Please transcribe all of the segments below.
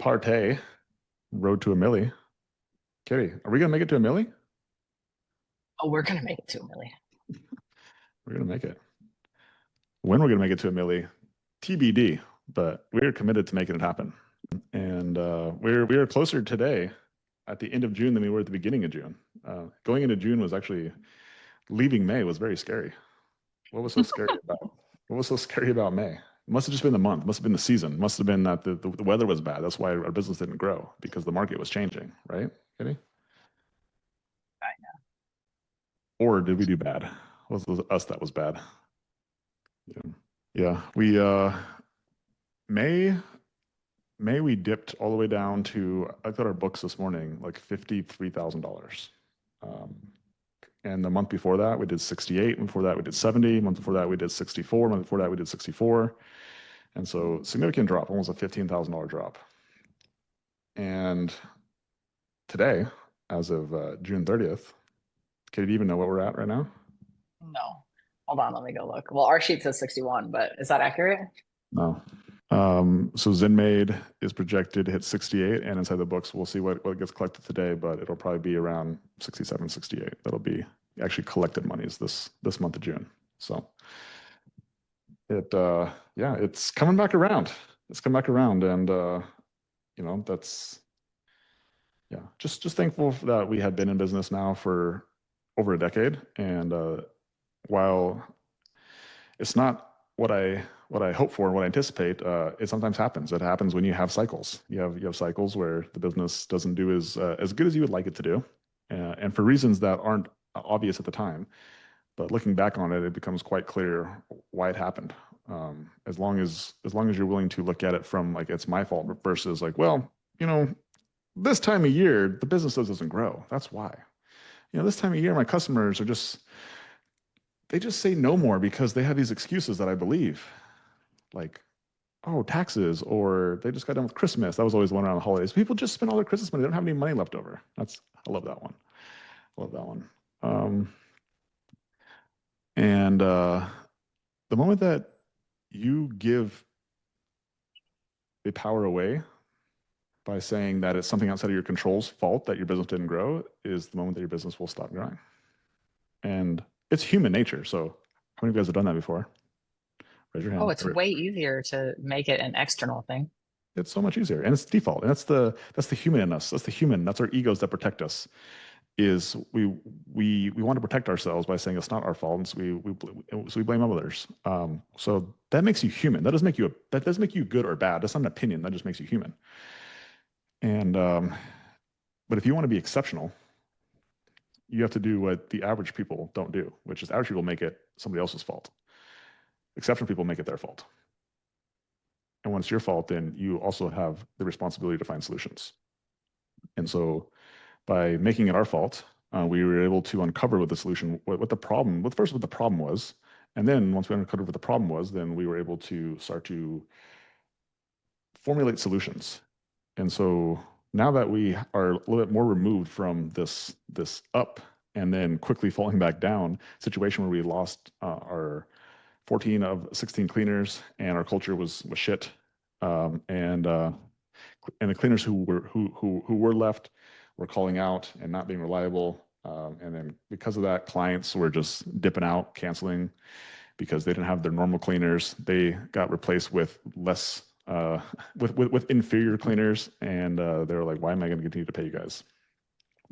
partay road to a milli. Kitty, are we gonna make it to a milli? Oh, we're gonna make it to a million. We're gonna make it. When we're gonna make it to a milli, TBD. But we're committed to making it happen. And we are closer today at the end of June than we were at the beginning of June. Going into June was actually leaving May was very scary. What was so scary about? What was so scary about May? It must have just been the month. Must have been the season. Must have been that the weather was bad. That's why our business didn't grow because the market was changing, right, Kitty? I know. Or did we do bad? Was it us that was bad? Yeah, yeah. We May May we dipped all the way down to I got our books this morning like $53,000. Um, and the month before that we did 68. Before that we did 70. Month before that we did 64. Month before that we did 64. And so significant drop, almost a $15,000 drop. And today, as of June 30th, can you even know what we're at right now? No. Hold on, let me go look. Well, our sheet says 61, but is that accurate? No. So ZenMade is projected to hit 68, and inside the books, we'll see what gets collected today, but it'll probably be around 67, 68. That'll be actually collected monies this month of June. So yeah, it's coming back around. It's come back around, and that's yeah, just thankful that we have been in business now for over a decade, and while it's not what I hope for and what I anticipate, it sometimes happens. It happens when you have cycles. You have cycles where the business doesn't do as good as you would like it to do, and for reasons that aren't obvious at the time. But looking back on it, it becomes quite clear why it happened. As long as you're willing to look at it from like it's my fault versus like, well, this time of year the business doesn't grow. That's why. This time of year my customers are they just say no more because they have these excuses that I believe, like, oh, taxes, or they just got done with Christmas. That was always one around the holidays. People just spend all their Christmas money. They don't have any money left over. I love that one. I love that one. And the moment that you give the power away by saying that it's something outside of your control's fault that your business didn't grow is the moment that your business will stop growing. And it's human nature. So how many of you guys have done that before? Raise your Oh, hand. it's way easier to make it an external thing. It's so much easier, and it's default. And that's the human in us. That's the human. That's our egos that protect us. Is we want to protect ourselves by saying it's not our fault, and so we blame others. So that makes you human. That doesn't make you good or bad. That's not an opinion. That just makes you human. And but if you want to be exceptional, you have to do what the average people don't do, which is average people make it somebody else's fault. Exceptional people make it their fault. And when it's your fault, then you also have the responsibility to find solutions. And so by making it our fault, we were able to uncover what the solution, what the problem, first what the problem was. And then once we uncovered what the problem was, then we were able to start to formulate solutions. And so now that we are a little bit more removed from this up and then quickly falling back down situation where we lost our 14 of 16 cleaners and our culture was shit, and the cleaners who were left were calling out and not being reliable, and then because of that, clients were just dipping out, canceling because they didn't have their normal cleaners. They got replaced with less with inferior cleaners, and they were like, "Why am I going to continue to pay you guys?"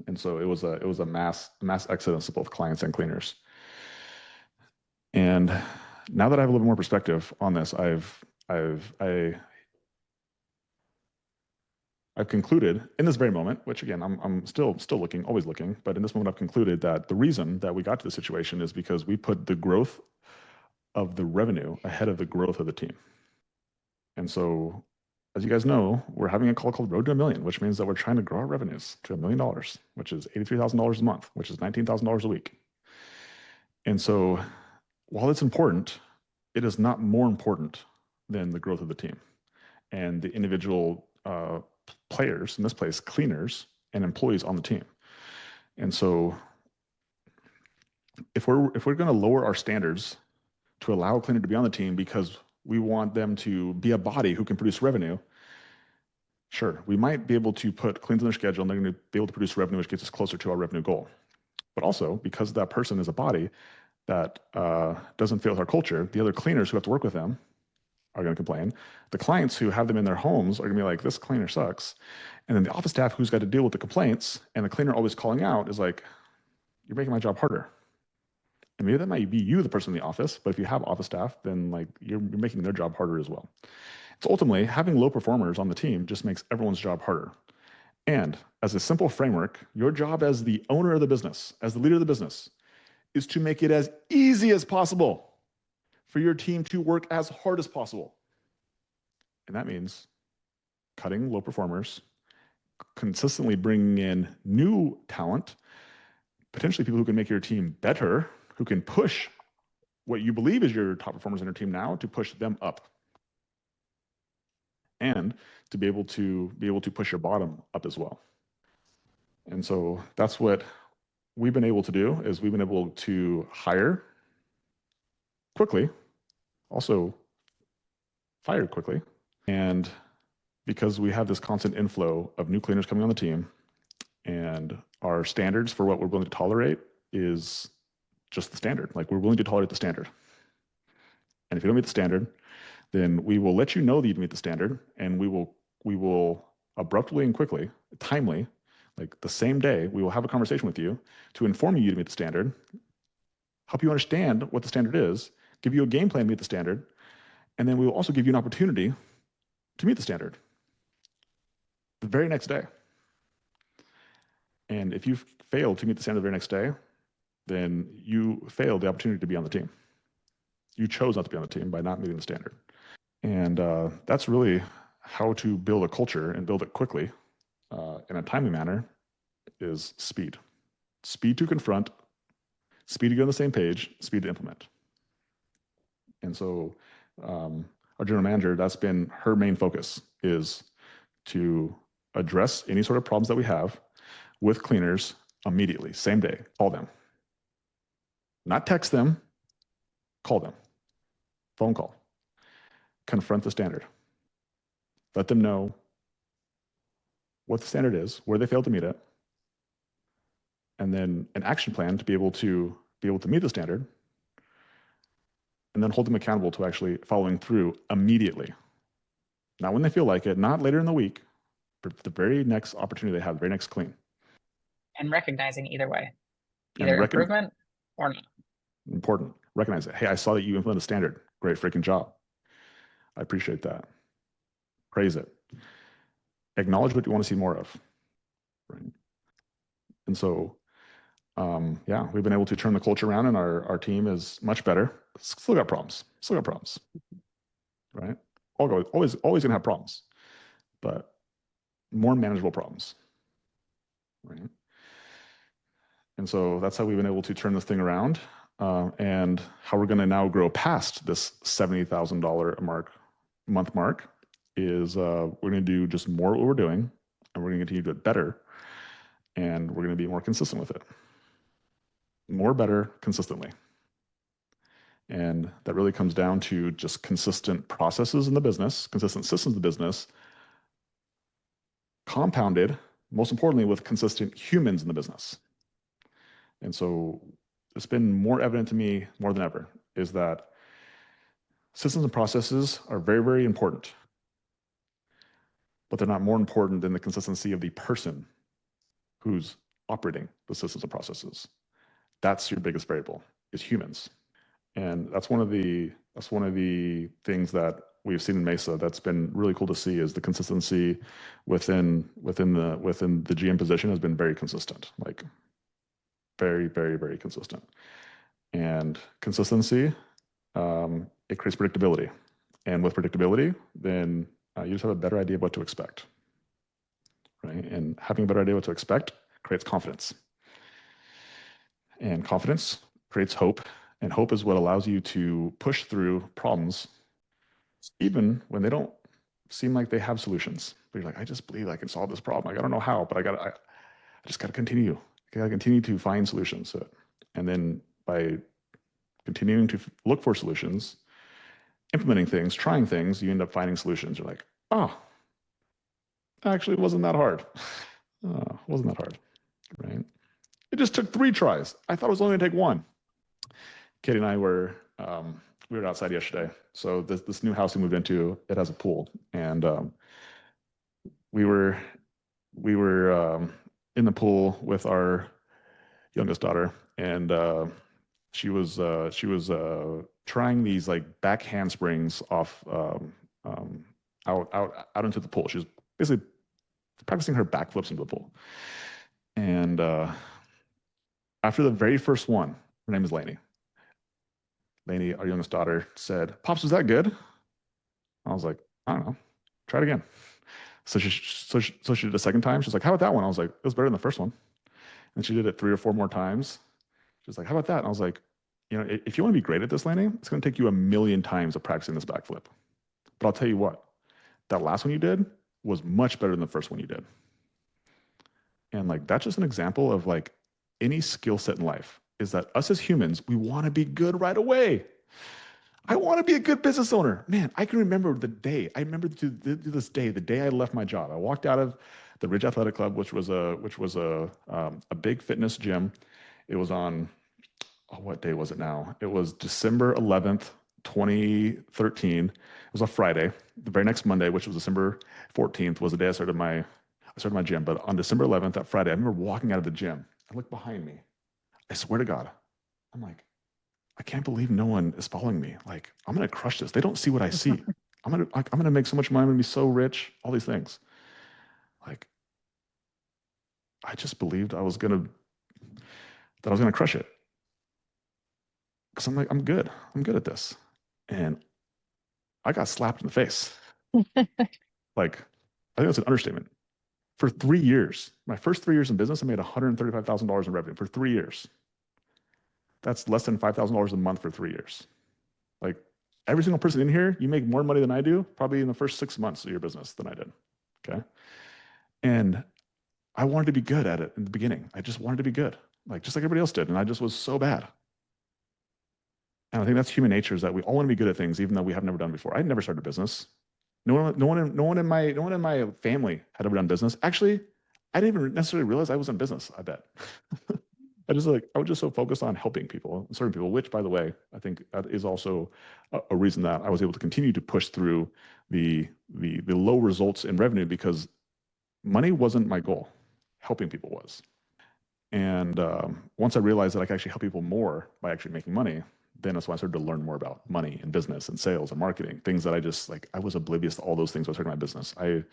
And so it was a mass exodus of both clients and cleaners. And now that I have a little more perspective on this, I've concluded in this very moment, which again I'm still looking, always looking, but in this moment I've concluded that the reason that we got to the situation is because we put the growth of the revenue ahead of the growth of the team. And so, as you guys know, we're having a call called Road to a Million, which means that we're trying to grow our revenues to $1 million, which is $83,000 a month, which is $19,000 a week. And so, while it's important, it is not more important than the growth of the team and the individual players, in this place, cleaners and employees on the team. And so, if we're going to lower our standards to allow a cleaner to be on the team because we want them to be a body who can produce revenue, Sure, we might be able to put cleans in their schedule and they're going to be able to produce revenue, which gets us closer to our revenue goal. But also, because that person is a body that doesn't fit with our culture, the other cleaners who have to work with them are going to complain. The clients who have them in their homes are going to be like, this cleaner sucks. And then the office staff who's got to deal with the complaints and the cleaner always calling out is like, you're making my job harder. And maybe that might be you, the person in the office, but if you have office staff, then like you're making their job harder as well. So ultimately, having low performers on the team just makes everyone's job harder. And as a simple framework, your job as the owner of the business, as the leader of the business, is to make it as easy as possible for your team to work as hard as possible. And that means cutting low performers, consistently bringing in new talent, potentially people who can make your team better, who can push what you believe is your top performers in your team now to push them up. And to be able to push your bottom up as well. And so that's what we've been able to do is we've been able to hire quickly, also fire quickly. And because we have this constant inflow of new cleaners coming on the team and our standards for what we're willing to tolerate is just the standard. Like we're willing to tolerate the standard. And if you don't meet the standard, then we will let you know that you meet the standard and we will abruptly and quickly, timely, like the same day, we will have a conversation with you to inform you to meet the standard, help you understand what the standard is, give you a game plan to meet the standard, and then we will also give you an opportunity to meet the standard the very next day. And if you fail to meet the standard the very next day, then you failed the opportunity to be on the team. You chose not to be on the team by not meeting the standard. And that's really how to build a culture and build it quickly in a timely manner is speed. Speed to confront, speed to get on the same page, speed to implement. And so our general manager, that's been her main focus is to address any sort of problems that we have with cleaners immediately, same day, call them. Not text them, call them, phone call. Confront the standard. Let them know what the standard is, where they failed to meet it, and then an action plan to be able to meet the standard, and then hold them accountable to actually following through immediately. Not when they feel like it, not later in the week, but the very next opportunity they have, the very next clean. And recognizing either way, And either improvement or not. Important. Recognize it. Hey, I saw that you implemented a standard. Great freaking job. I appreciate that. Praise it. Acknowledge what you want to see more of. Right. And so, yeah, we've been able to turn the culture around and our team is much better. Still got problems. Right? Always gonna have problems, but more manageable problems. Right? And so that's how we've been able to turn this thing around, and how we're going to now grow past this $70,000 month mark is we're going to do just more what we're doing, and we're going to continue to do it better, and we're going to be more consistent with it. More, better, consistently. And that really comes down to just consistent processes in the business, consistent systems in the business, compounded, most importantly, with consistent humans in the business. And so it's been more evident to me more than ever is that systems and processes are very, very important, but they're not more important than the consistency of the person who's operating the systems and processes. That's your biggest variable, is humans. And that's one of the things that we've seen in Mesa that's been really cool to see is the consistency within the GM position has been very consistent, like very, very, very consistent. And consistency, it creates predictability. And with predictability, then you just have a better idea of what to expect. Right? And having a better idea what to expect creates confidence. And confidence creates hope. And hope is what allows you to push through problems, even when they don't seem like they have solutions. But you're like, I just believe I can solve this problem. I don't know how, but I just got to continue. I got to continue to find solutions. And then by continuing to look for solutions, implementing things, trying things, you end up finding solutions. You're like, oh, Actually, it wasn't that hard. Wasn't that hard, right? It just took 3 tries. I thought it was only going to take one. Katie and I we were outside yesterday. So this new house we moved into, it has a pool, and we were we were in the pool with our youngest daughter, and she was trying these like back handsprings off out into the pool. She was basically practicing her backflips into the pool, and after the very first one, her name is Lainey. Lainey, our youngest daughter, said, "Pops, was that good?" I was like, "I don't know. Try it again." So she did a second time. She's like, "How about that one?" I was like, "It was better than the first one." And she did it 3 or 4 more times. She was like, "How about that?" And I was like, if you want to be great at this, Lainey, it's going to take you a million times of practicing this backflip. But I'll tell you what, that last one you did was much better than the first one you did." And like that's just an example of like any skill set in life is that us as humans, we want to be good right away. I want to be a good business owner. Man, I can remember the day. I remember to this day, the day I left my job. I walked out of the Ridge Athletic Club, which was a big fitness gym. It was on, oh, what day was it now? It was December 11th, 2013. It was a Friday. The very next Monday, which was December 14th, was the day I started my gym. But on December 11th, that Friday, I remember walking out of the gym. I looked behind me. I swear to God, I'm like, I can't believe no one is following me. Like, I'm gonna crush this. They don't see what I see. I'm gonna make so much money. I'm gonna be so rich. All these things. Like, I just believed I was gonna crush it. Because I'm like, I'm good. I'm good at this. And I got slapped in the face. Like, I think that's an understatement. For 3 years, my first 3 years in business, I made $135,000 in revenue for 3 years. That's less than $5,000 a month for 3 years. Like every single person in here, you make more money than I do, probably in the first 6 months of your business than I did. Okay. And I wanted to be good at it in the beginning. I just wanted to be good, like just like everybody else did. And I just was so bad. And I think that's human nature is that we all want to be good at things, even though we have never done before. I'd never started a business. No one in my family had ever done business. Actually, I didn't even necessarily realize I was in business. I bet. I was just so focused on helping people, serving people. Which, by the way, I think that is also a reason that I was able to continue to push through the low results in revenue because money wasn't my goal. Helping people was. And once I realized that I could actually help people more by actually making money, then that's when I started to learn more about money and business and sales and marketing, things that I just like, I was oblivious to all those things when I started my business. I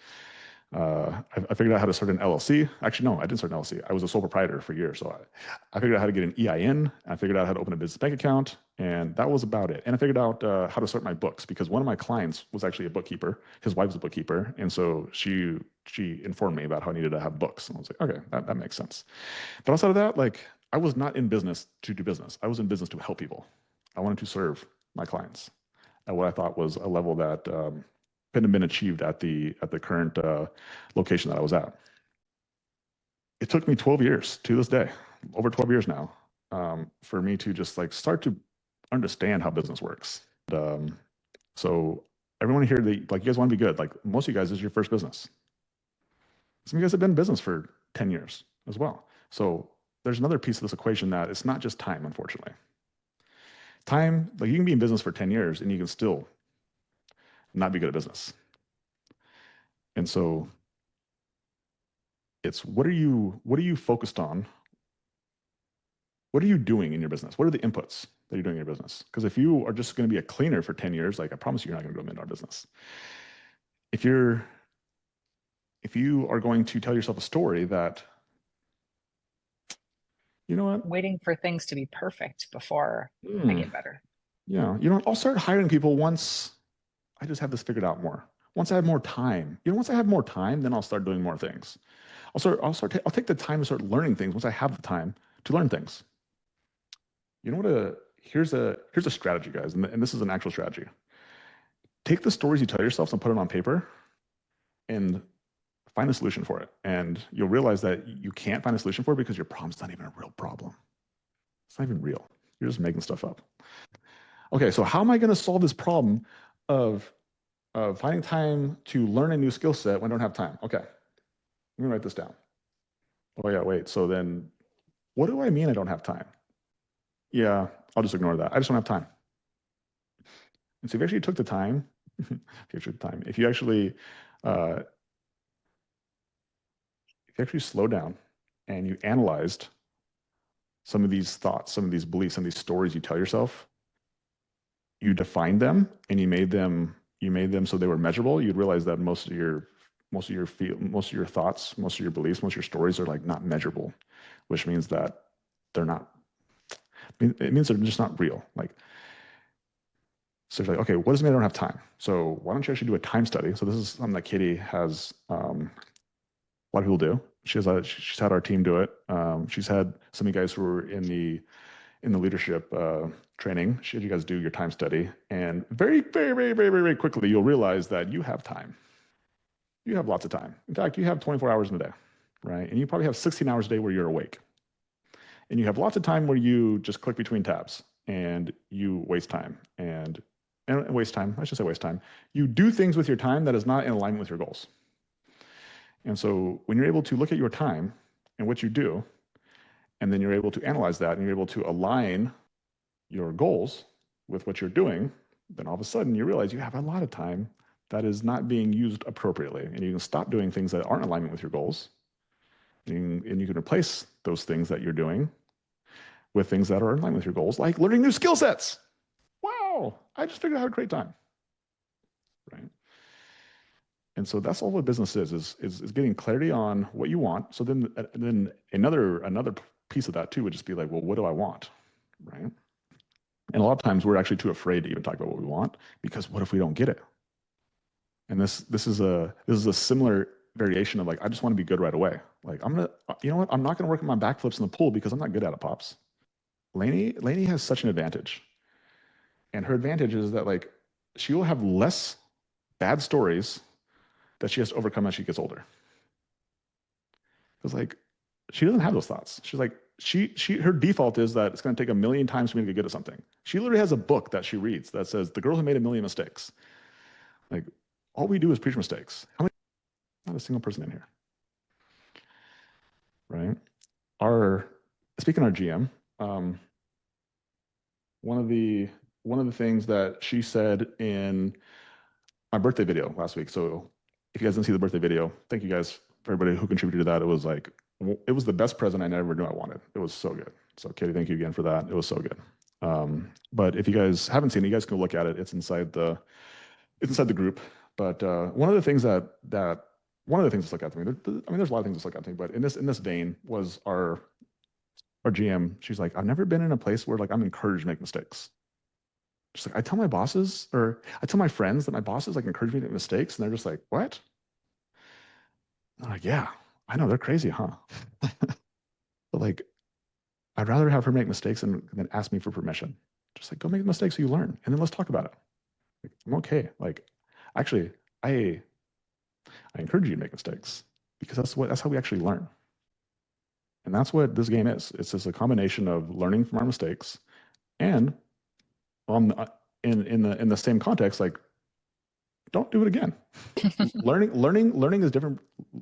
figured out how to start an LLC. Actually, no, I didn't start an LLC. I was a sole proprietor for years. So I figured out how to get an EIN. I figured out how to open a business bank account. And that was about it. And I figured out how to start my books because one of my clients was actually a bookkeeper. His wife was a bookkeeper. And so she informed me about how I needed to have books. And I was like, okay, that makes sense. But outside of that, like I was not in business to do business. I was in business to help people. I wanted to serve my clients at what I thought was a level that couldn't have been achieved at the current location that I was at. It took me 12 years to this day, over 12 years now, for me to just like start to understand how business works. So everyone here, like you guys want to be good. Like most of you guys, this is your first business. Some of you guys have been in business for 10 years as well. So there's another piece of this equation that it's not just time, unfortunately. Time, like you can be in business for 10 years and you can still not be good at business. And so it's what are you focused on? What are you doing in your business? What are the inputs that you're doing in your business? Because if you are just going to be a cleaner for 10 years, like I promise you're not going to go into our business. If you are going to tell yourself a story that, you know what? Waiting for things to be perfect before I Hmm, get better. yeah, I'll start hiring people once I just have this figured out more. Once I have more time, once I have more time, then I'll start doing more things. I'll take the time to start learning things once I have the time to learn things. You know what? Here's a strategy, guys, and this is an actual strategy. Take the stories you tell yourself and put it on paper, and find a solution for it. And you'll realize that you can't find a solution for it because your problem's not even a real problem. It's not even real. You're just making stuff up. Okay, so how am I going to solve this problem of finding time to learn a new skill set when I don't have time? Okay, Let me write this down. Oh yeah, wait. So then what do I mean I don't have time? Yeah, I'll just ignore that. I just don't have time. And so if you actually took the time, if you actually uh, slow down and you analyzed some of these thoughts, some of these beliefs, some of these stories you tell yourself, you defined them and you made them so they were measurable, you'd realize that most of your thoughts, most of your beliefs, most of your stories are like not measurable, which means that they're not. It means they're just not real. Like, so it's like, okay, what does it mean I don't have time? So why don't you actually do a time study? So this is something that Katie has a lot of people do. She's had our team do it. She's had some of you guys who are in the leadership training. She had you guys do your time study, and very, very, very, very, very quickly you'll realize that you have time. You have lots of time. In fact, you have 24 hours in a day, right? And you probably have 16 hours a day where you're awake, and you have lots of time where you just click between tabs and you waste time and waste time. I should say waste time. You do things with your time that is not in alignment with your goals. And so when you're able to look at your time and what you do, and then you're able to analyze that and you're able to align your goals with what you're doing, then all of a sudden you realize you have a lot of time that is not being used appropriately. And you can stop doing things that aren't in alignment with your goals. And you can replace those things that you're doing with things that are in line with your goals, like learning new skill sets. Wow, I just figured out how to create time. Right. And so that's all what business is getting clarity on what you want. So then another piece of that too would just be like, well, what do I want? Right. And a lot of times we're actually too afraid to even talk about what we want because what if we don't get it? And this is a similar variation of like, I just want to be good right away. Like you know what? I'm not gonna work on my backflips in the pool because I'm not good at it, pops. Lainey has such an advantage. And her advantage is that like she will have less bad stories that she has to overcome as she gets older. Because like she doesn't have those thoughts. She's like, her default is that it's going to take a million times for me to get good at something. She literally has a book that she reads that says the girl who made a million mistakes. Like all we do is preach mistakes. How many? Not a single person in here, right? Our speaking of our GM, one of the things that she said in my birthday video last week. So if you guys didn't see the birthday video, thank you guys for everybody who contributed to that. It was the best present I never knew I wanted. It was so good. So Katie, thank you again for that. It was so good. But if you guys haven't seen it, you guys can look at it. It's inside the group. But one of the things that stuck out to me. I mean, there's a lot of things that stuck out to me, but in this vein was our GM. She's like, I've never been in a place where like I'm encouraged to make mistakes. Just like I tell my bosses or I tell my friends that my bosses like encourage me to make mistakes, and they're just like, what? I'm like, yeah, I know they're crazy, huh? But like, I'd rather have her make mistakes than ask me for permission. Just like go make mistakes so you learn, and then let's talk about it. Like, I'm okay. Like, actually, I encourage you to make mistakes because that's how we actually learn. And that's what this game is. It's just a combination of learning from our mistakes and on in the same context, like don't do it again. Learning is different.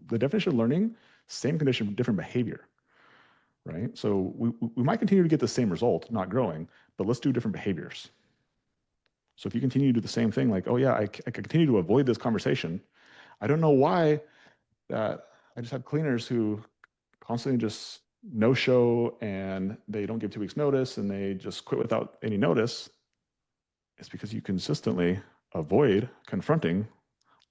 The definition of learning, same condition, different behavior, right? So we might continue to get the same result, not growing, but let's do different behaviors. So if you continue to do the same thing, like, oh yeah, I continue to avoid this conversation. I don't know why that I just have cleaners who constantly just no show and they don't give 2 weeks notice and they just quit without any notice. It's because you consistently avoid confronting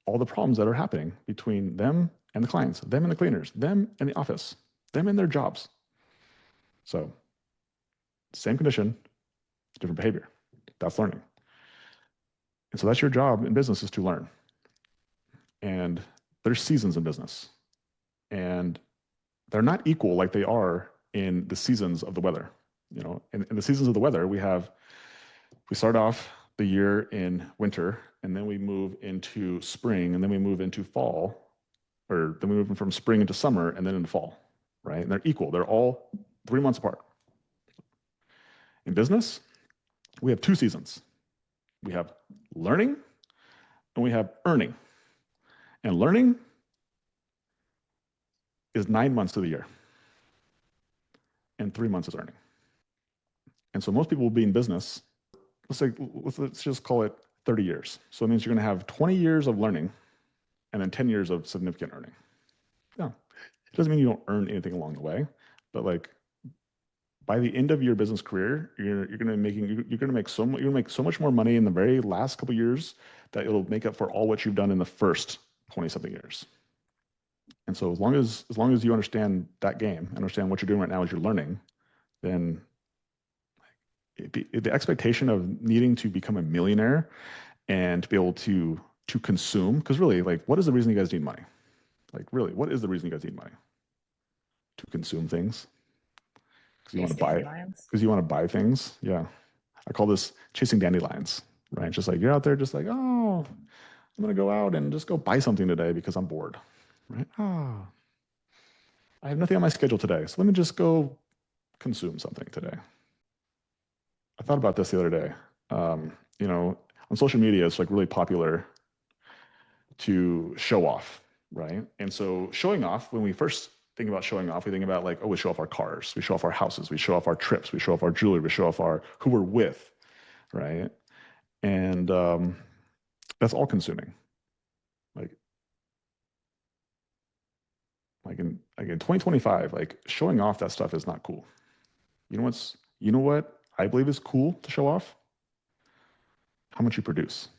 all the problems that are happening between them and the clients, them and the cleaners, them and the office, them and their jobs. So, same condition, different behavior. That's learning. And so that's your job in business is to learn. And there's seasons in business. And they're not equal like they are in the seasons of the weather. You know, in the seasons of the weather, we start off the year in winter, and then we move into spring, and then we move into fall, or then we move from spring into summer, and then into fall, right? And they're equal. They're all 3 months apart. In business, we have 2 seasons. We have learning, and we have earning. And learning is 9 months of the year, and 3 months is earning. And so most people will be in business. Let's just call it 30 years. So it means you're going to have 20 years of learning, and then 10 years of significant earning. Yeah, it doesn't mean you don't earn anything along the way, but like by the end of your business career, you're going to make so much more money in the very last couple of years that it'll make up for all what you've done in the first 20 something years. And so as long as you understand that game, understand what you're doing right now as you're learning, then the expectation of needing to become a millionaire and to be able to consume, because really, like, what is the reason you guys need money? Like, really, what is the reason you guys need money? To consume things? Because you want to buy it. Because you want to buy things. Yeah, I call this chasing dandelions. Right? Just like you're out there, just like, oh, I'm gonna go out and just go buy something today because I'm bored. Right? Ah, I have nothing on my schedule today, so let me just go consume something today. I thought about this the other day. You know, on social media, it's like really popular to show off, right? And so showing off, when we first think about showing off, we think about like, oh, we show off our cars, we show off our houses, we show off our trips, we show off our jewelry, we show off our who we're with, right? And that's all consuming. Like, like in 2025, like showing off that stuff is not cool. You know what I believe is cool to show off? How much you produce.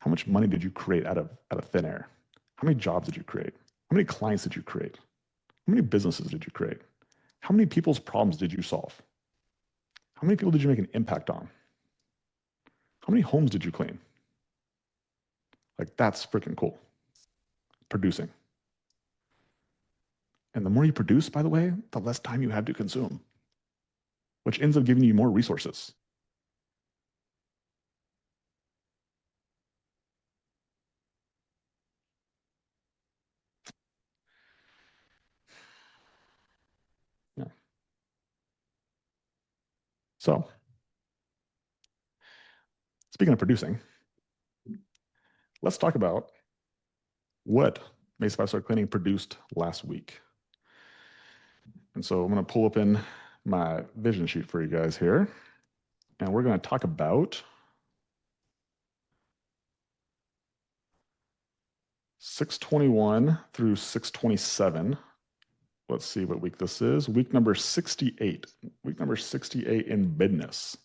How much money did you create out of thin air? How many jobs did you create? How many clients did you create? How many businesses did you create? How many people's problems did you solve? How many people did you make an impact on? How many homes did you clean? Like, that's freaking cool. Producing. And the more you produce, by the way, the less time you have to consume, which ends up giving you more resources. Yeah. So, speaking of producing, let's talk about what Mesa Fire Start Cleaning produced last week. And so I'm going to pull up in my vision sheet for you guys here, and we're going to talk about 621 through 627. Let's see what week this is. Week number 68. Week number 68 in business.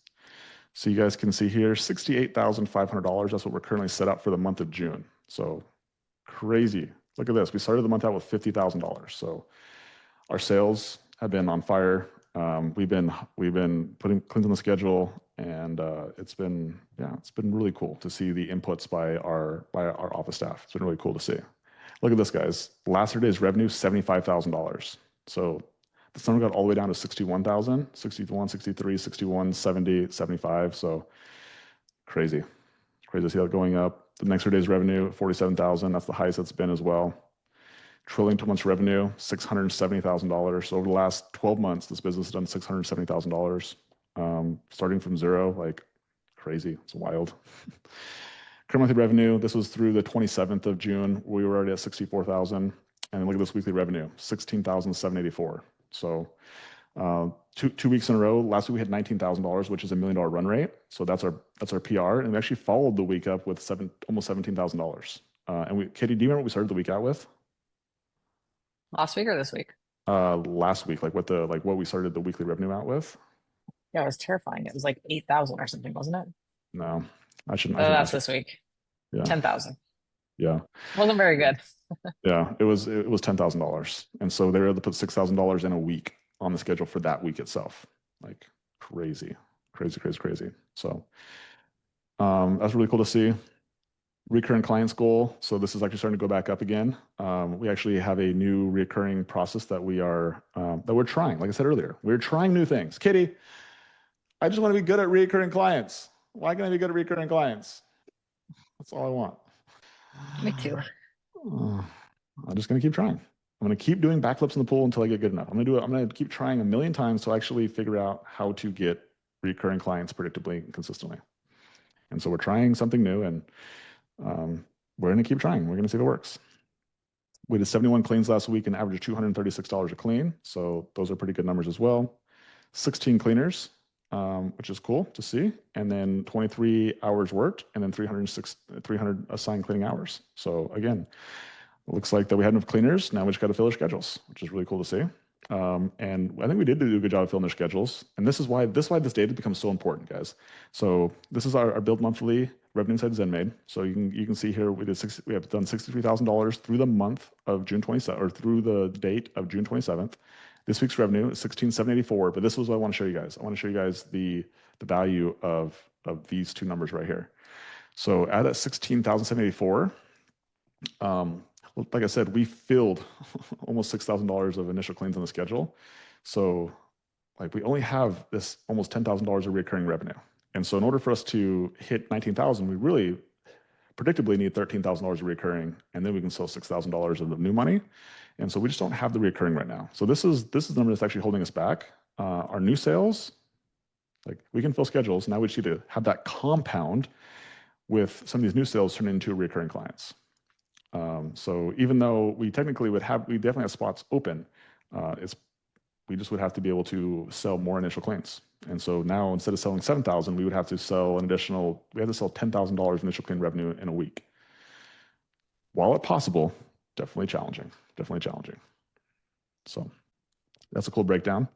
So you guys can see here, $68,500. That's what we're currently set up for the month of June. So crazy. Look at this. We started the month out with $50,000. So our sales have been on fire. We've been putting cleans on the schedule, and it's been really cool to see the inputs by our office staff. It's been really cool to see. Look at this, guys. Last Saturday's revenue, $75,000. So the number got all the way down to 61,000, 61, 63, 61, 70, 75. So crazy. Crazy to see that going up. The next day's revenue, 47,000. That's the highest it's been as well. Trailing 12 months revenue, $670,000. So over the last 12 months, this business has done $670,000. Starting from zero, like crazy. It's wild. Current monthly revenue, this was through the 27th of June. We were already at 64,000. And look at this weekly revenue, 16,784. So two weeks in a row. Last week we had $19,000, which is $1 million run rate. So that's our PR. And we actually followed the week up with almost $17,000. Katie, do you remember what we started the week out with? Last week or this week? Last week, like what we started the weekly revenue out with. Yeah, it was terrifying. It was like 8,000 or something, wasn't it? No, I shouldn't. Oh, that's this week. Yeah. 10,000. Yeah. Wasn't very good. Yeah, it was $10,000, and so they were able to put $6,000 in a week on the schedule for that week itself. Like crazy. So that's really cool to see. Recurring clients goal. So this is actually starting to go back up again. We actually have a new recurring process that we're trying. Like I said earlier, we're trying new things. Kitty, I just want to be good at recurring clients. Why can I be good at recurring clients? That's all I want. Me too. I'm just going to keep trying. I'm going to keep doing backflips in the pool until I get good enough. I'm going to keep trying a million times to actually figure out how to get recurring clients predictably and consistently. And so we're trying something new, and we're going to keep trying. We're going to see if it works. We did 71 cleans last week and averaged $236 a clean. So those are pretty good numbers as well. 16 cleaners, which is cool to see. And then 23 hours worked and then 300 assigned cleaning hours. So again, it looks like that we had enough cleaners. Now we just got to fill their schedules, which is really cool to see. And I think we did do a good job of filling their schedules. And this is why this data becomes so important, guys. So this is our build monthly revenue inside ZenMade. So you can see here we have done $63,000 through the month of June 27th, or through the date of June 27th. This week's revenue is 16,784. But this is what I want to show you guys. I want to show you guys the value of these two numbers right here. So at that 16,784. Like I said, we filled almost $6,000 of initial cleans on the schedule. So like we only have this almost $10,000 of recurring revenue. And so in order for us to hit 19,000, we really predictably need $13,000 of recurring, and then we can sell $6,000 of the new money. And so we just don't have the recurring right now. So this is the number that's actually holding us back. Our new sales, like we can fill schedules. Now we just need to have that compound with some of these new sales turn into recurring clients. So even though we technically we definitely have spots open, we just would have to be able to sell more initial cleans. And so now instead of selling 7,000, we would have to sell we have to sell $10,000 initial clean revenue in a week. While it's possible, definitely challenging. So that's a cool breakdown.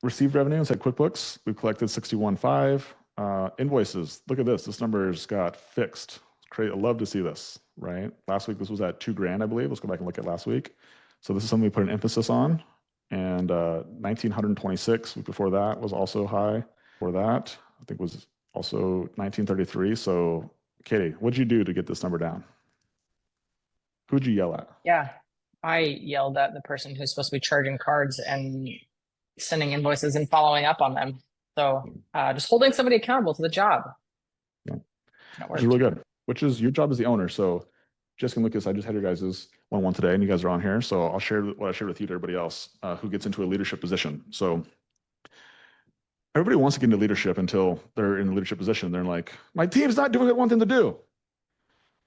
Received revenue inside QuickBooks, we've collected 61.5. Invoices, look at this. This number's got fixed. Great. I love to see this, right? Last week, this was at $2,000, I believe. Let's go back and look at last week. So this is something we put an emphasis on. And 1,926, week before that was also high. For that, I think was also 1,933. So Katie, what'd you do to get this number down? Who'd you yell at? Yeah, I yelled at the person who's supposed to be charging cards and sending invoices and following up on them. So just holding somebody accountable to the job. Yeah. Which is really good. Which is your job as the owner. So Jessica and Lucas, I just had your guys' one-on-one today, and you guys are on here. So I'll share what I shared with you to everybody else who gets into a leadership position. So everybody wants to get into leadership until they're in a leadership position. They're like, my team's not doing what I want them to do.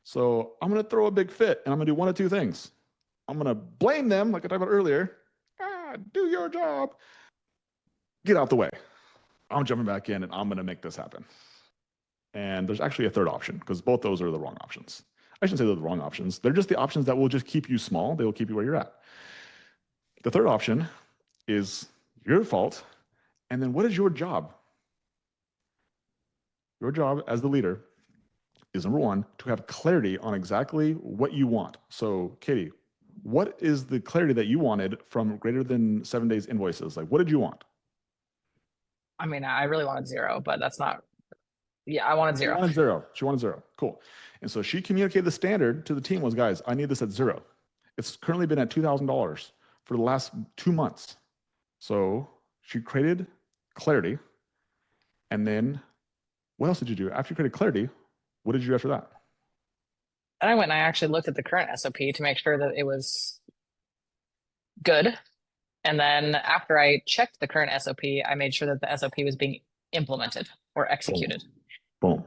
So I'm going to throw a big fit, and I'm going to do one of two things. I'm going to blame them, like I talked about earlier. Do your job. Get out the way. I'm jumping back in, and I'm going to make this happen. And there's actually a third option, because both those are the wrong options. I shouldn't say they're the wrong options. They're just the options that will just keep you small. They will keep you where you're at. The third option is your fault. And then what is your job? Your job as the leader is, number one, to have clarity on exactly what you want. So Katie, what is the clarity that you wanted from greater than 7 days invoices? Like, what did you want? I mean, I really wanted 0, but that's not. Yeah, I wanted 0. She wanted 0. Cool. And so she communicated the standard to the team was, guys, I need this at 0. It's currently been at $2,000 for the last 2 months. So she created clarity. And then what else did you do? After you created clarity, what did you do after that? And I went and I actually looked at the current SOP to make sure that it was good. And then after I checked the current SOP, I made sure that the SOP was being implemented or executed. Boom.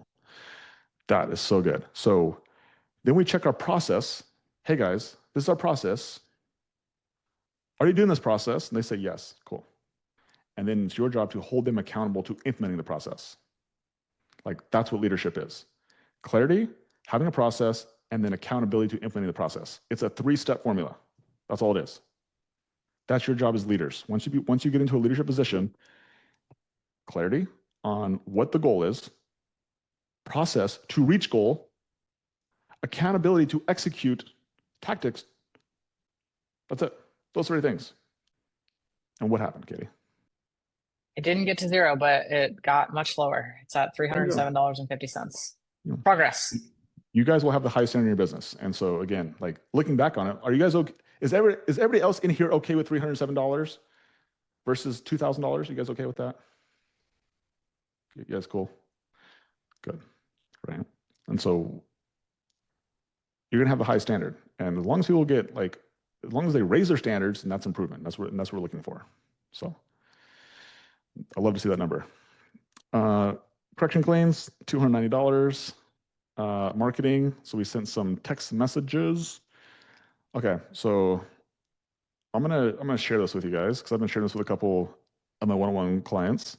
That is so good. So then we check our process. Hey guys, this is our process. Are you doing this process? And they say yes. Cool. And then it's your job to hold them accountable to implementing the process. Like, that's what leadership is. Clarity, having a process, and then accountability to implementing the process. It's a 3-step formula. That's all it is. That's your job as leaders. Once you get into a leadership position, clarity on what the goal is, process to reach goal, accountability to execute tactics. That's it. Those 3 things. And what happened, Katie? It didn't get to 0, but it got much lower. It's at $307.50. Yeah. Progress. You guys will have the highest standard in your business. And so again, like looking back on it, are you guys okay? Is everybody else in here okay with $307 versus $2,000? You guys okay with that? You guys cool? Good, right? And so you're gonna have the high standard. And as long as people get as long as they raise their standards, and that's improvement. That's what we're looking for. So I love to see that number. Correction claims, $290. Marketing, so we sent some text messages. Okay, so I'm gonna share this with you guys because I've been sharing this with a couple of my one-on-one clients.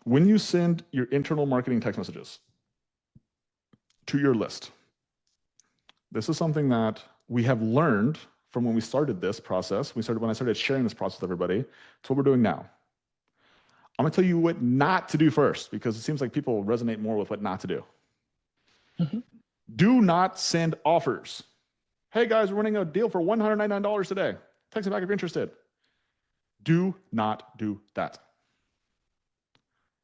When you send your internal marketing text messages to your list, this is something that we have learned from when we started this process. When I started sharing this process with everybody. It's what we're doing now. I'm gonna tell you what not to do first because it seems like people resonate more with what not to do. Mhm. Do not send offers. Hey guys, we're running a deal for $199 today. Text me back if you're interested. Do not do that.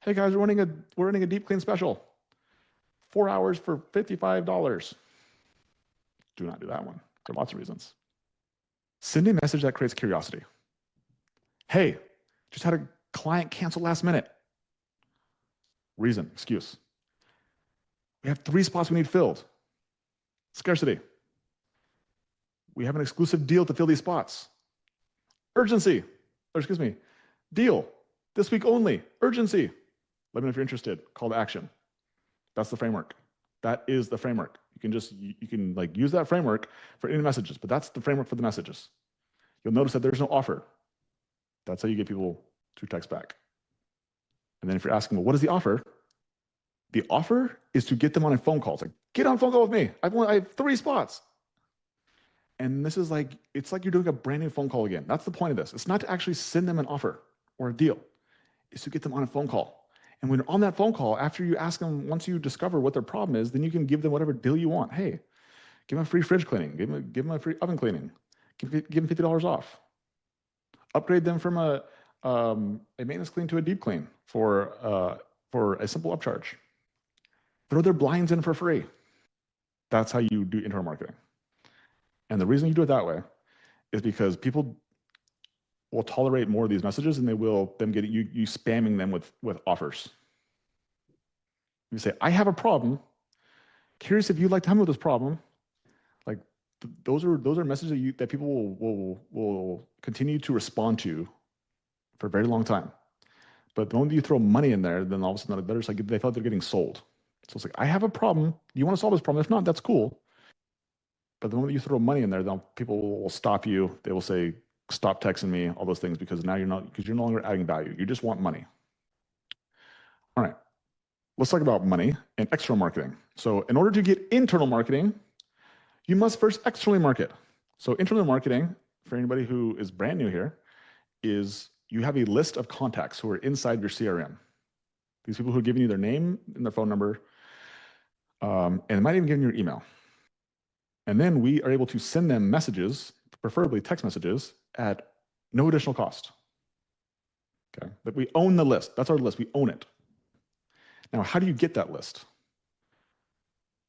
Hey guys, we're running a deep clean special. 4 hours for $55. Do not do that one for lots of reasons. Send a message that creates curiosity. Hey, just had a client cancel last minute. Reason, excuse. We have 3 spots we need filled. Scarcity. We have an exclusive deal to fill these spots. Urgency. Or excuse me, deal. This week only. Urgency. Let me know if you're interested. Call to action. That's the framework. That is the framework. You can like use that framework for any messages, but that's the framework for the messages. You'll notice that there's no offer. That's how you get people to text back. And then if you're asking, well, what is the offer? The offer is to get them on a phone call. It's like, get on a phone call with me. I have 3 spots. And this is like, it's like you're doing a brand new phone call again. That's the point of this. It's not to actually send them an offer or a deal. It's to get them on a phone call. And when you're on that phone call, after you ask them, once you discover what their problem is, then you can give them whatever deal you want. Hey, give them a free fridge cleaning. Give them a free oven cleaning. Give them $50 off. Upgrade them from a maintenance clean to a deep clean for a simple upcharge. Throw their blinds in for free. That's how you do internal marketing. And the reason you do it that way is because people will tolerate more of these messages than they will them getting you spamming them with offers. You say, I have a problem. Curious if you'd like to help me with this problem. Like those are messages that people will continue to respond to for a very long time. But the moment you throw money in there, then all of a sudden they're just like they feel like they're getting sold. So it's like, I have a problem. You want to solve this problem? If not, that's cool. But the moment you throw money in there, then people will stop you. They will say, stop texting me, all those things, because now you're no longer adding value. You just want money. All right. Let's talk about money and external marketing. So in order to get internal marketing, you must first externally market. So internal marketing, for anybody who is brand new here, is you have a list of contacts who are inside your CRM. These people who are giving you their name and their phone number, and might even give you your email. And then we are able to send them messages, preferably text messages, at no additional cost. Okay, but we own the list. That's our list. We own it. Now, how do you get that list?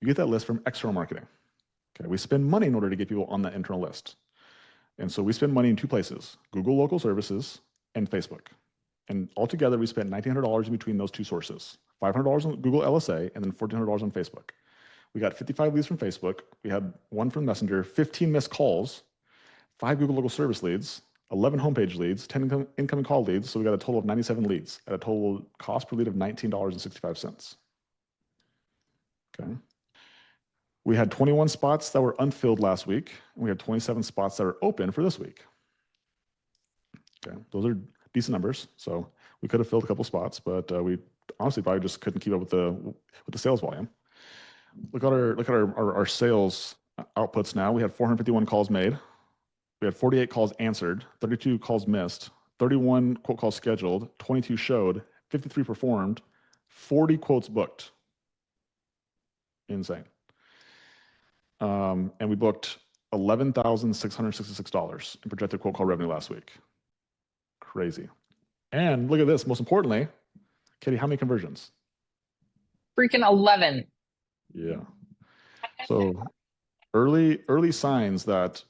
You get that list from external marketing. Okay, we spend money in order to get people on that internal list. And so we spend money in 2 places, Google Local Services and Facebook. And altogether, we spent $1,900 in between those 2 sources, $500 on Google LSA and then $1,400 on Facebook. We got 55 leads from Facebook. We had 1 from Messenger, 15 missed calls, 5 Google Local Service leads, 11 homepage leads, 10 incoming call leads. So we got a total of 97 leads at a total cost per lead of $19.65. Okay. We had 21 spots that were unfilled last week. And we had 27 spots that are open for this week. Okay. Those are decent numbers. So we could have filled a couple spots, but we honestly probably just couldn't keep up with the sales volume. Look at our sales outputs now. We had 451 calls made. We had 48 calls answered, 32 calls missed, 31 quote calls scheduled, 22 showed, 53 performed, 40 quotes booked. Insane. And we booked $11,666 in projected quote call revenue last week. Crazy. And look at this. Most importantly, Katie, how many conversions? Freaking 11. Yeah. So early signs that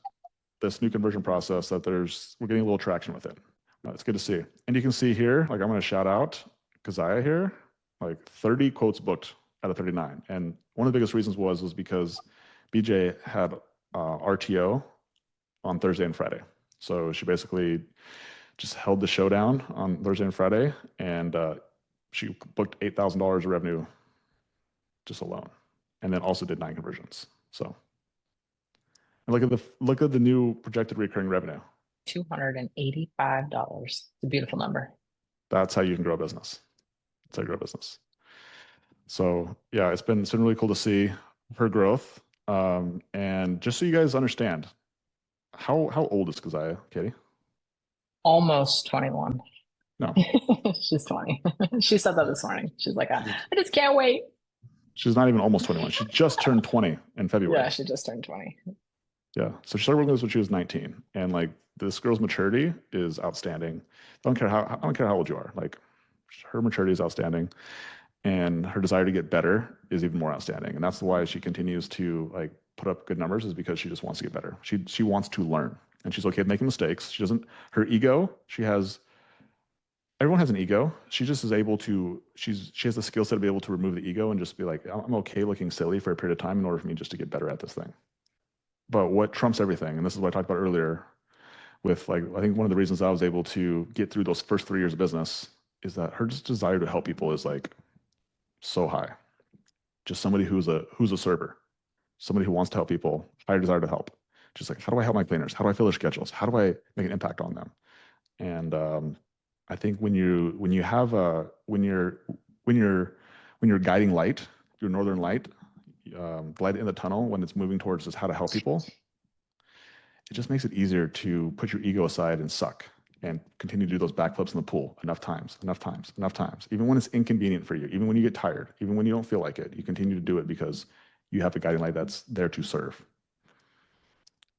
this new conversion process that we're getting a little traction with it. It's good to see. And you can see here, like I'm going to shout out Keziah here, like 30 quotes booked out of 39. And one of the biggest reasons was because BJ had RTO on Thursday and Friday. So she basically just held the showdown on Thursday and Friday, and she booked $8,000 of revenue just alone, and then also did 9 conversions. So And look at the new projected recurring revenue. $285. It's a beautiful number. That's how you can grow a business. That's how you grow a business. So yeah, it's been really cool to see her growth. And just so you guys understand, how old is Keziah, Katie? Almost 21. No, She's 20. She said that this morning. She's like, I she's just can't wait. she's not even almost 21. She just turned 20 in Yeah, February. she just turned 20. Yeah. So she started working with this when she was 19. And like this girl's maturity is outstanding. I don't care how old you are. Like her maturity is outstanding and her desire to get better is even more outstanding. And that's why she continues to like put up good numbers, is because she just wants to get better. She wants to learn and she's okay with making mistakes. She doesn't, her ego, everyone has an ego. She just is able to, she has the skill set to be able to remove the ego and just be like, I'm okay looking silly for a period of time in order for me just to get better at this thing. But what trumps everything, and this is what I talked about earlier with like, I think one of the reasons I was able to get through those first 3 years of business is that her just desire to help people is like so high. Just somebody who's a server, somebody who wants to help people, higher desire to help. Just like, how do I help my cleaners? How do I fill their schedules? How do I make an impact on them? And I think when you have a when you're guiding light, your northern light, the light in the tunnel when it's moving towards just how to help people, it just makes it easier to put your ego aside and suck and continue to do those backflips in the pool enough times, enough times, enough times. Even when it's inconvenient for you, even when you get tired, even when you don't feel like it, you continue to do it because you have a guiding light that's there to serve.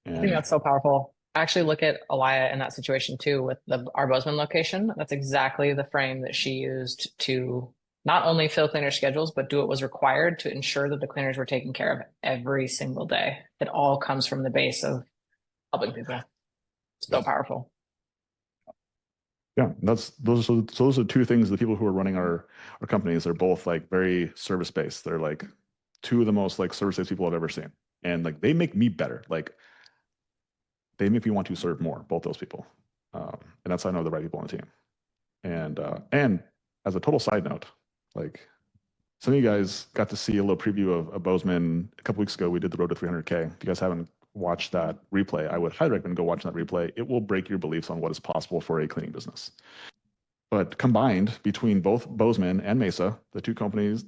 I think And that's so powerful. I actually look at Alaya in that situation too with our Bozeman location. That's exactly the frame that she used to not only fill cleaner schedules, but do what was required to ensure that the cleaners were taken care of every single day. It all comes from the base of helping people. So powerful. yeah, those are two things. The people who are running our companies are both like very service based. They're like two of the most like service based people I've ever seen, and like they make me better. Like they make me want to serve more. Both those people, and that's how I know the right people on the team. And as a total side note, like some of you guys got to see a little preview of Bozeman a couple weeks ago. We did the road to 300K. If you guys haven't watched that replay, I would highly recommend go watching that replay. It will break your beliefs on what is possible for a cleaning business. But combined between both Bozeman and Mesa, the two companies,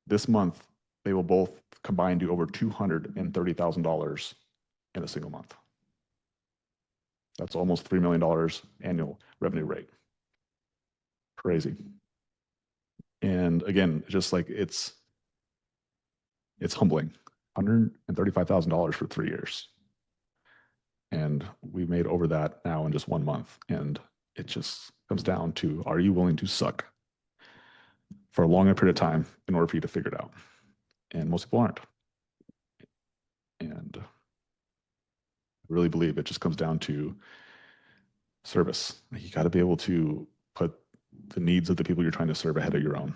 this month they will both combine do over $230,000 in a single month. That's almost $3 million annual revenue rate. Crazy. And again, just like it's humbling. $135,000 for 3 years. And we made over that now in just 1 month. And it just comes down to, are you willing to suck for a longer period of time in order for you to figure it out? And most people aren't. And I really believe it just comes down to service. You got to be able to put the needs of the people you're trying to serve ahead of your own.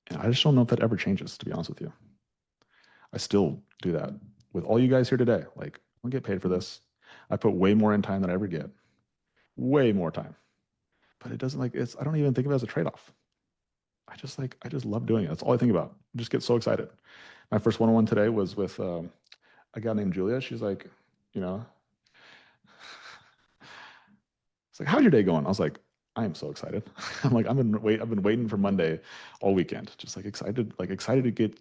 And I just don't know if that ever changes, to be honest with you. I still do that with all you guys here today. Like, I don't get paid for this. I put way more in time than I ever get. Way more time. But it doesn't like I don't even think of it as a trade-off. I just love doing it. That's all I think about. I just get so excited. My first one-on-one today was with a guy named Julia. She's like, you know, it's like, how's your day going? I was like, I am so excited. I'm like, I've been waiting for Monday all weekend. Just like excited to get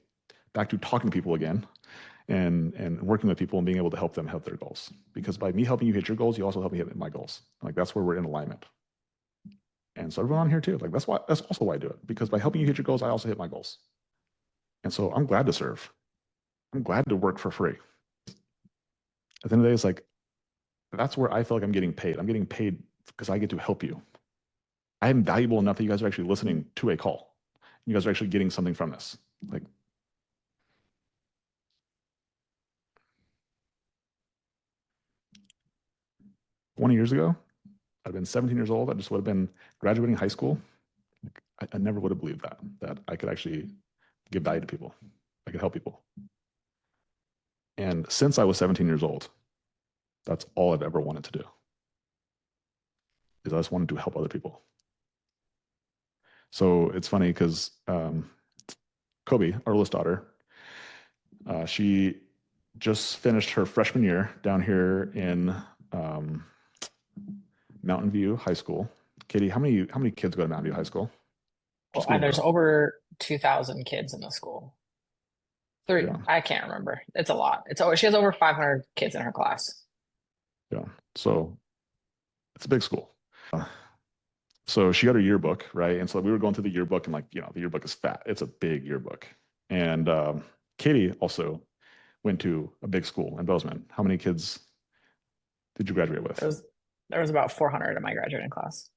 back to talking to people again and working with people and being able to help them hit their goals. Because by me helping you hit your goals, you also help me hit my goals. Like that's where we're in alignment. And so everyone on here too, like that's also why I do it. Because by helping you hit your goals, I also hit my goals. And so I'm glad to serve. I'm glad to work for free. At the end of the day, it's like that's where I feel like I'm getting paid. I'm getting paid because I get to help you. I am valuable enough that you guys are actually listening to a call. You guys are actually getting something from this. Like 20 years ago, I'd have been 17 years old. I just would have been graduating high school. I never would have believed that I could actually give value to people. I could help people. And since I was 17 years old, that's all I've ever wanted to do. Is I just wanted to help other people. So it's funny because Kobe, our oldest daughter, she just finished her freshman year down here in um, Mountain View High School. Katie, how many kids go to Mountain View High School? Just Well, school in there's general. over 2,000 kids in the school. Three, Yeah, I can't remember. It's a lot. She has over 500 kids in her class. yeah. So it's a big school. So she got her yearbook, right? And so we were going through the yearbook, and the yearbook is fat. It's a big yearbook. And Katie also went to a big school in Bozeman. How many kids did you graduate There with? was there was about 400 in my graduating class.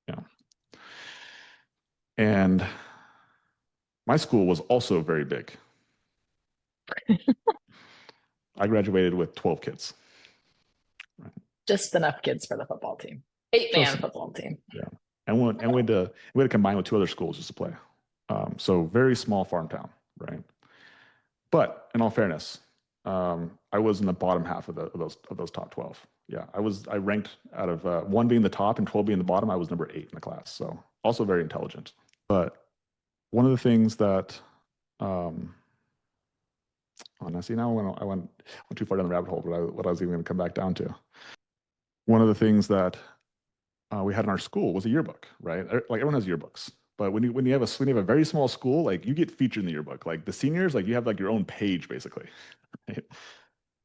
Yeah. And my school was also very big. I graduated with 12 kids. Right? Just enough kids for the football team. Eight-man Just football team. yeah. And we had to combine with two other schools just to play. So very small farm town, right? But in all fairness, I was in the bottom half of those top 12. Yeah, I ranked out of one being the top and 12 being the bottom. I was number 8 in the class, so also very intelligent. But one of the things that oh, now see, now I went too far down the rabbit hole. What I was even going to come back down to. One of the things that we had in our school was a yearbook, right? Like everyone has yearbooks, but when you have a very small school, like you get featured in the yearbook. Like the seniors, like you have like your own page basically. Right?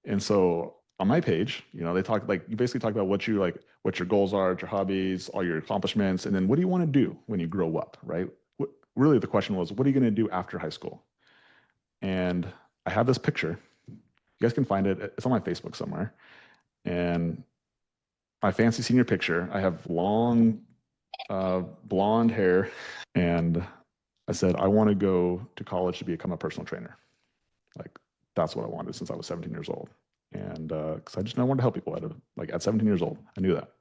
And so on my page, they talk like you basically talk about what your goals are, what your hobbies, all your accomplishments, and then what do you want to do when you grow up, right? Really, the question was, what are you going to do after high school? And I have this picture. You guys can find it. It's on my Facebook somewhere. And my fancy senior picture, I have long blonde hair, and I said, I want to go to college to become a personal trainer. Like that's what I wanted since I was 17 years old. And because I just know I wanted to help people at 17 years old. I knew that.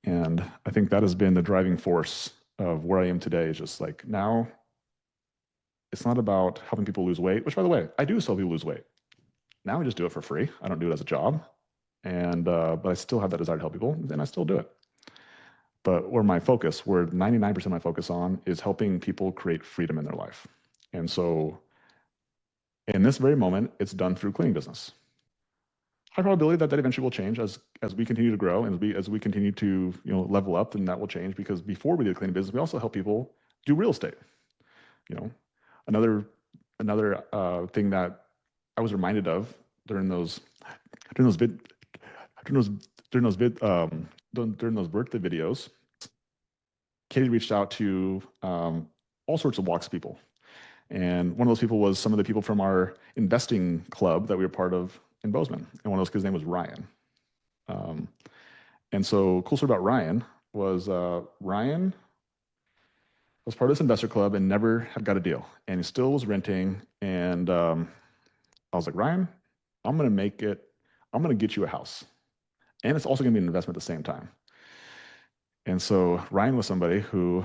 And I think that has been the driving force of where I am today. Is just like now it's not about helping people lose weight, which by the way, I do help people lose weight. Now I just do it for free. I don't do it as a job. And but I still have that desire to help people, and I still do it. But where 99% of my focus on is helping people create freedom in their life. And so in this very moment, it's done through cleaning business. High probability that eventually will change as we continue to grow and as we continue to level up, then that will change, because before we did cleaning business, we also help people do real estate. You know, another thing that I was reminded of during those vid during those during those vid during those birthday videos, Katie reached out to all sorts of walks of people. And one of those people was some of the people from our investing club that we were part of in Bozeman. And one of those kids' name was Ryan. And so cool story about Ryan was Ryan was part of this investor club and never had got a deal. And he still was renting. And I was like, Ryan, I'm going to get you a house. And it's also going to be an investment at the same time. And so Ryan was somebody who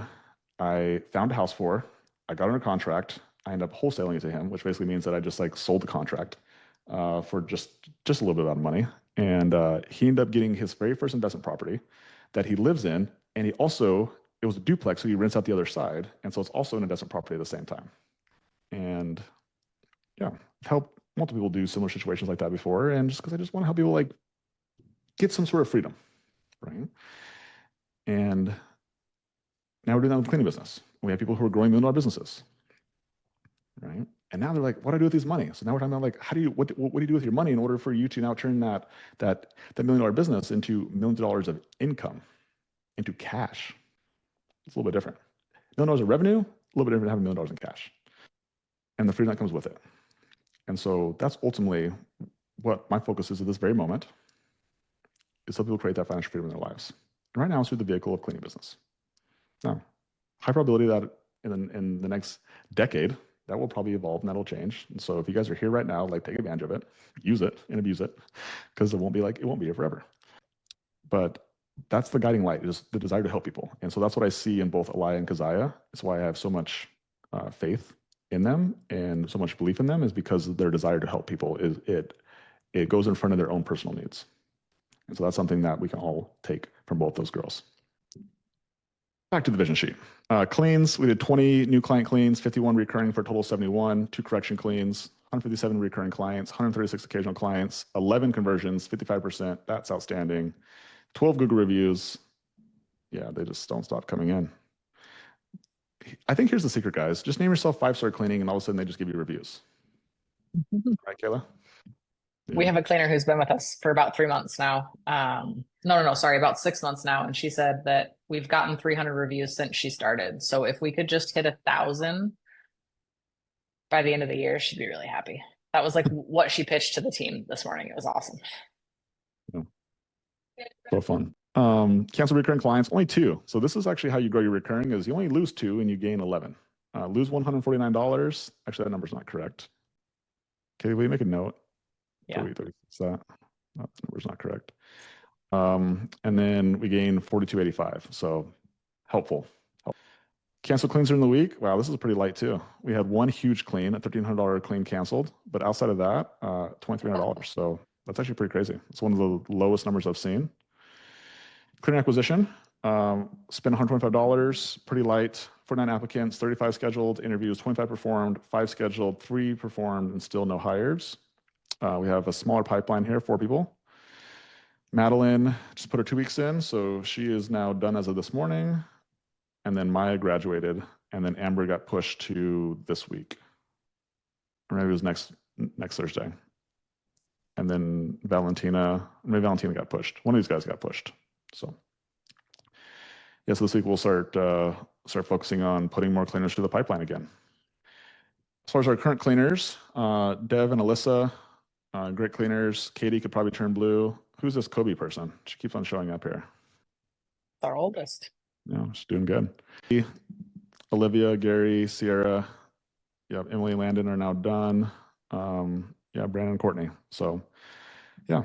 I found a house for. I got under contract. I ended up wholesaling it to him, which basically means that I just like sold the contract for just a little bit of money. And he ended up getting his very first investment property that he lives in. And it was a duplex, so he rents out the other side. And so it's also an investment property at the same time. And yeah, I've helped multiple people do similar situations like that before. And just because I just want to help people like get some sort of freedom, right? And now we're doing that with the cleaning business. We have people who are growing million-dollar businesses, right? And now they're like, what do I do with these money? So now we're talking about like, what do you do with your money in order for you to now turn that million-dollar business into millions of dollars of income, into cash? It's a little bit different. $1 million of revenue, a little bit different than having $1 million in cash, and the freedom that comes with it. And so that's ultimately what my focus is at this very moment, is help people create that financial freedom in their lives. And right now it's through the vehicle of cleaning business. Now, high probability that in the next decade, that will probably evolve and that'll change. And so if you guys are here right now, like take advantage of it, use it and abuse it, because it won't be here forever. But that's the guiding light, is the desire to help people. And so that's what I see in both Alaya and Keziah. It's why I have so much faith in them and so much belief in them, is because their desire to help people it goes in front of their own personal needs. And so that's something that we can all take from both those girls. Back to the vision sheet. Cleans, we did 20 new client cleans, 51 recurring for a total of 71, 2 correction cleans, 157 recurring clients, 136 occasional clients, 11 conversions, 55%. That's outstanding. 12 Google reviews. Yeah, they just don't stop coming in. I think here's the secret, guys. Just name yourself 5-star cleaning, and all of a sudden they just give you reviews. Right, Kayla? We have a cleaner who's been with us for about 3 months now. No, sorry, about 6 months now. And she said that we've gotten 300 reviews since she started. So if we could just hit 1,000 by the end of the year, she'd be really happy. That was like what she pitched to the team this morning. It was awesome. Yeah. So fun. Cancel recurring clients, only 2. So this is actually how you grow your recurring is you only lose 2 and you gain 11. Lose $149. Actually, that number's not correct. Okay, will you make a note? Yeah. That number's not correct. And then we gain 42.85. So helpful. Cancel cleans during the week. Wow, this is pretty light too. We had one huge clean, a $1,300 clean canceled, but outside of that, $2,300. So that's actually pretty crazy. It's one of the lowest numbers I've seen. Clean acquisition, spent $125, pretty light. 49 applicants, 35 scheduled interviews, 25 performed, 5 scheduled, 3 performed, and still no hires. We have a smaller pipeline here, 4 people. Madeline just put her 2 weeks in, so she is now done as of this morning. And then Maya graduated, and then Amber got pushed to this week. Or maybe it was next Thursday. And then maybe Valentina got pushed. One of these guys got pushed. So yeah, so this week we'll start focusing on putting more cleaners through the pipeline again. As far as our current cleaners, Dev and Alyssa, great cleaners. Katie could probably turn blue. Who's this Kobe person? She keeps on showing up here. Our oldest. Yeah, she's doing good. Olivia, Gary, Sierra, yeah, Emily and Landon are now done. Yeah, Brandon and Courtney. So yeah.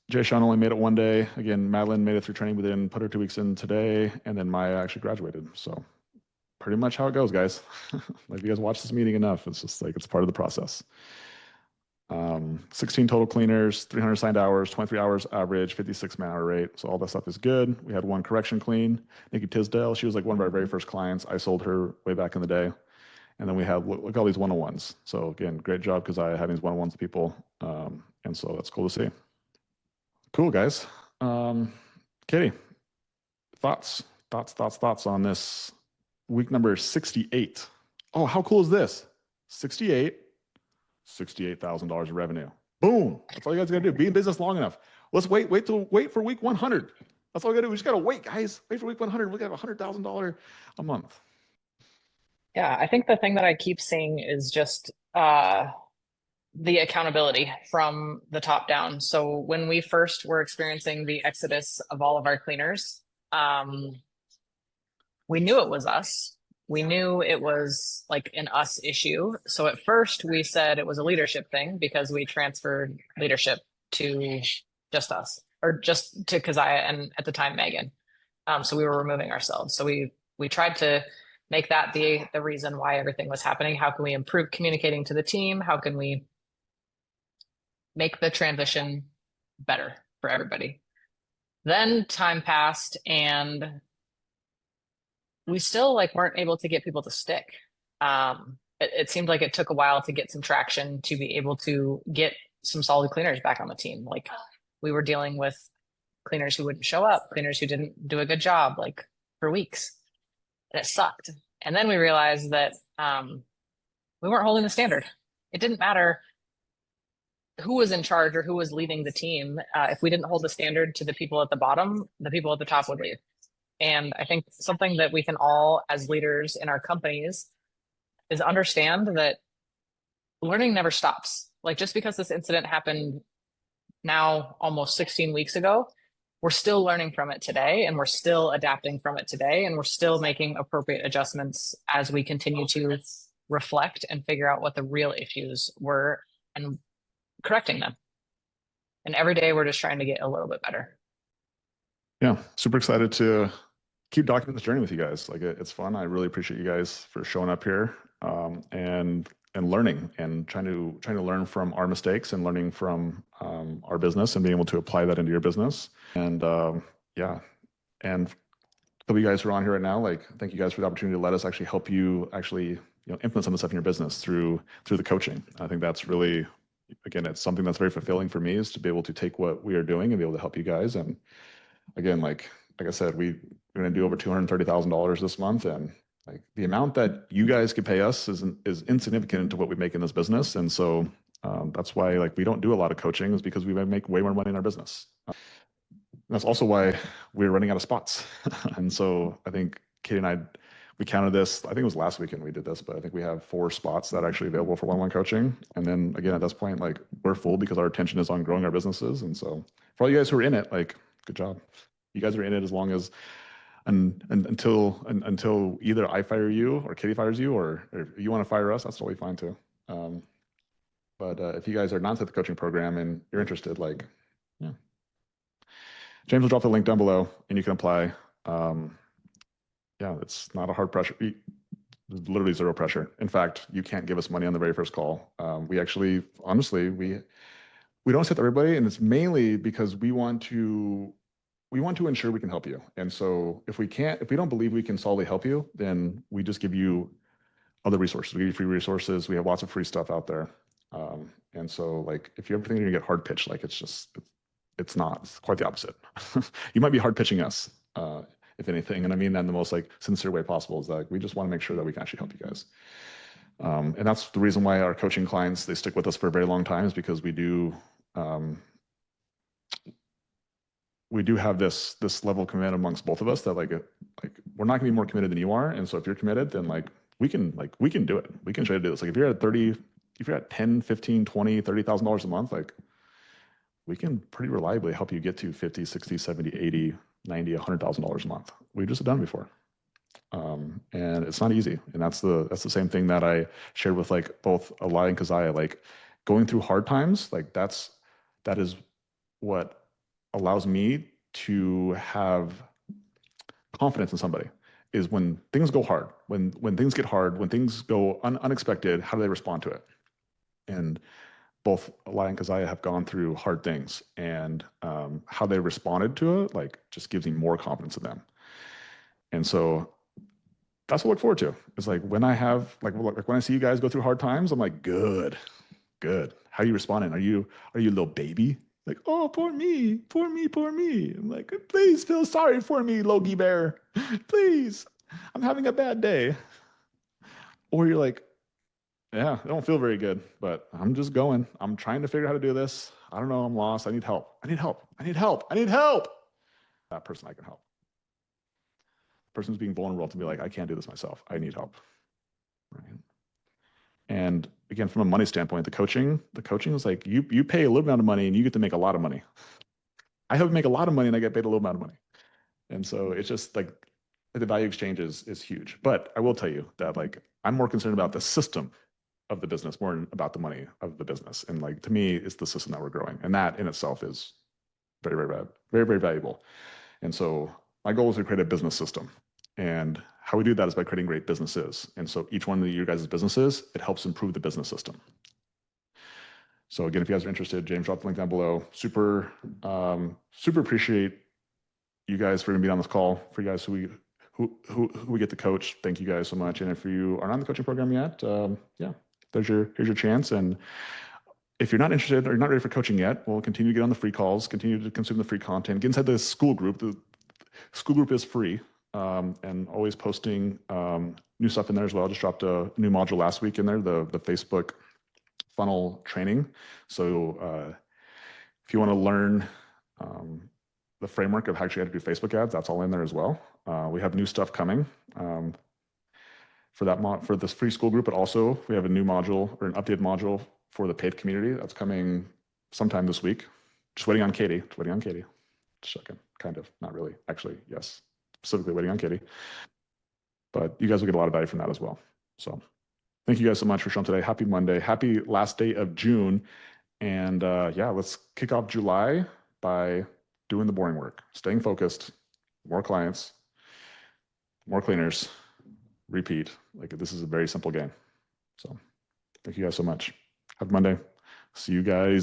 Jay Sean only made it 1 day. Again, Madeline made it through training, but then put her 2 weeks in today, and then Maya actually graduated. So pretty much how it goes, guys. Like you guys watch this meeting enough, it's just like it's part of the process. 16 total cleaners, 300 signed hours, 23 hours average, 56 man-hour rate. So all that stuff is good. We had 1 correction clean. Nikki Tisdale, she was like one of our very first clients. I sold her way back in the day. And then we have, look at all these one-on-ones. So again, great job because I had these one-on-ones with people. And so that's cool to see. Cool, guys. Katie, thoughts on this week number 68. Oh, how cool is this? 68. $68,000 of revenue. Boom. That's all you guys gotta do. Be in business long enough. Let's wait for week 100. That's all we gotta do. We just gotta wait, guys. Wait for week 100. We got $100,000 a month. Yeah, I think the thing that I keep seeing is just the accountability from the top down. So when we first were experiencing the exodus of all of our cleaners, we knew it was us. We knew it was like an us issue. So at first we said it was a leadership thing because we transferred leadership to just us, or just to Keziah and at the time Megan. So we were removing ourselves. So we tried to make that the reason why everything was happening. How can we improve communicating to the team? How can we make the transition better for everybody? Then time passed and we still like weren't able to get people to stick. It seemed like it took a while to get some traction to be able to get some solid cleaners back on the team. Like we were dealing with cleaners who wouldn't show up, cleaners who didn't do a good job, like for weeks. And it sucked. And then we realized that we weren't holding the standard. It didn't matter who was in charge or who was leading the team. If we didn't hold the standard to the people at the bottom, the people at the top would leave. And I think something that we can all, as leaders in our companies, is understand that learning never stops. Like just because this incident happened now almost 16 weeks ago, we're still learning from it today, and we're still adapting from it today, and we're still making appropriate adjustments as we continue to reflect and figure out what the real issues were and correcting them. And every day we're just trying to get a little bit better. Yeah, super excited to keep documenting this journey with you guys. Like it's fun. I really appreciate you guys for showing up here and learning and trying to learn from our mistakes and learning from our business and being able to apply that into your business. And yeah, and of you guys who are on here right now, like, thank you guys for the opportunity to let us actually help you actually, implement some of the stuff in your business through the coaching. I think that's really, again, it's something that's very fulfilling for me, is to be able to take what we are doing and be able to help you guys. And again, like I said, we're going to do over $230,000 this month, and like the amount that you guys could pay us is insignificant to what we make in this business. And so that's why like we don't do a lot of coaching, is because we make way more money in our business. That's also why we're running out of spots. And so I think Katie and I, we counted this, I think it was last weekend we did this, but I think we have 4 spots that are actually available for one-on-one coaching. And then again, at this point, like we're full because our attention is on growing our businesses. And so for all you guys who are in it, like, good job. You guys are in it as long as, until either I fire you or Katie fires you, or if you want to fire us, that's totally fine too. But if you guys are not at the coaching program and you're interested, like, yeah, James will drop the link down below and you can apply. Yeah, it's not a hard pressure. Literally zero pressure. In fact, you can't give us money on the very first call. We actually, honestly, we don't accept everybody, and it's mainly because we want to ensure we can help you. And so if we don't believe we can solidly help you, then we just give you other resources. We give you free resources. We have lots of free stuff out there. And so like, if you ever think you're gonna get hard pitched, like it's not, it's quite the opposite. You might be hard pitching us, if anything. And I mean that in the most like sincere way possible, is that we just want to make sure that we can actually help you guys. And that's the reason why our coaching clients, they stick with us for a very long time, is because we do have this level of commitment amongst both of us, that like we're not gonna be more committed than you are. And so if you're committed, then like we can do it. We can try to do this. Like if you're at 10, 15, 20, $30,000 a month, like we can pretty reliably help you get to 50, 60, 70, 80, 90, $100,000 a month. We've just done it before. And it's not easy. And that's the same thing that I shared with like both Eli and Keziah, like going through hard times, like that is what allows me to have confidence in somebody, is when things go hard, when things get hard, when things go unexpected, how do they respond to it? And both Eli and Keziah have gone through hard things, and how they responded to it, like just gives me more confidence in them. And so that's what I look forward to. It's like when I have like when I see you guys go through hard times, I'm like, good. How are you responding? Are you a little baby? Like, oh, poor me. I'm like, please feel sorry for me, Logie Bear. Please, I'm having a bad day. Or you're like, yeah, I don't feel very good, but I'm just going. I'm trying to figure out how to do this. I don't know. I'm lost. I need help. That person I can help. The person's being vulnerable to be like, I can't do this myself. I need help. Right. And again, from a money standpoint, the coaching is like you pay a little amount of money and you get to make a lot of money. I have to make a lot of money and I get paid a little amount of money. And so it's just like the value exchange is huge. But I will tell you that like I'm more concerned about the system of the business more than about the money of the business. And like to me, it's the system that we're growing. And that in itself is very, very, very, very valuable. And so my goal is to create a business system. And how we do that is by creating great businesses. And so each one of your guys' businesses, it helps improve the business system. So again, if you guys are interested, James, drop the link down below. Super appreciate you guys for being on this call. For you guys who we get to coach, thank you guys so much. And if you are not in the coaching program yet, yeah, here's your chance. And if you're not interested or you're not ready for coaching yet, we'll continue to get on the free calls, continue to consume the free content, get inside the school group. The school group is free. And always posting new stuff in there as well. I just dropped a new module last week in there, the Facebook funnel training. So if you want to learn the framework of actually how to do Facebook ads, that's all in there as well. We have new stuff coming for this free school group, but also we have a new module or an updated module for the paid community that's coming sometime this week. Just waiting on Katie. Just checking. Kind of. Not really. Actually, yes. Specifically waiting on Katie. But you guys will get a lot of value from that as well. So thank you guys so much for showing today. Happy Monday. Happy last day of June. And yeah, let's kick off July by doing the boring work, staying focused, more clients, more cleaners, repeat. Like this is a very simple game. So thank you guys so much. Happy Monday. See you guys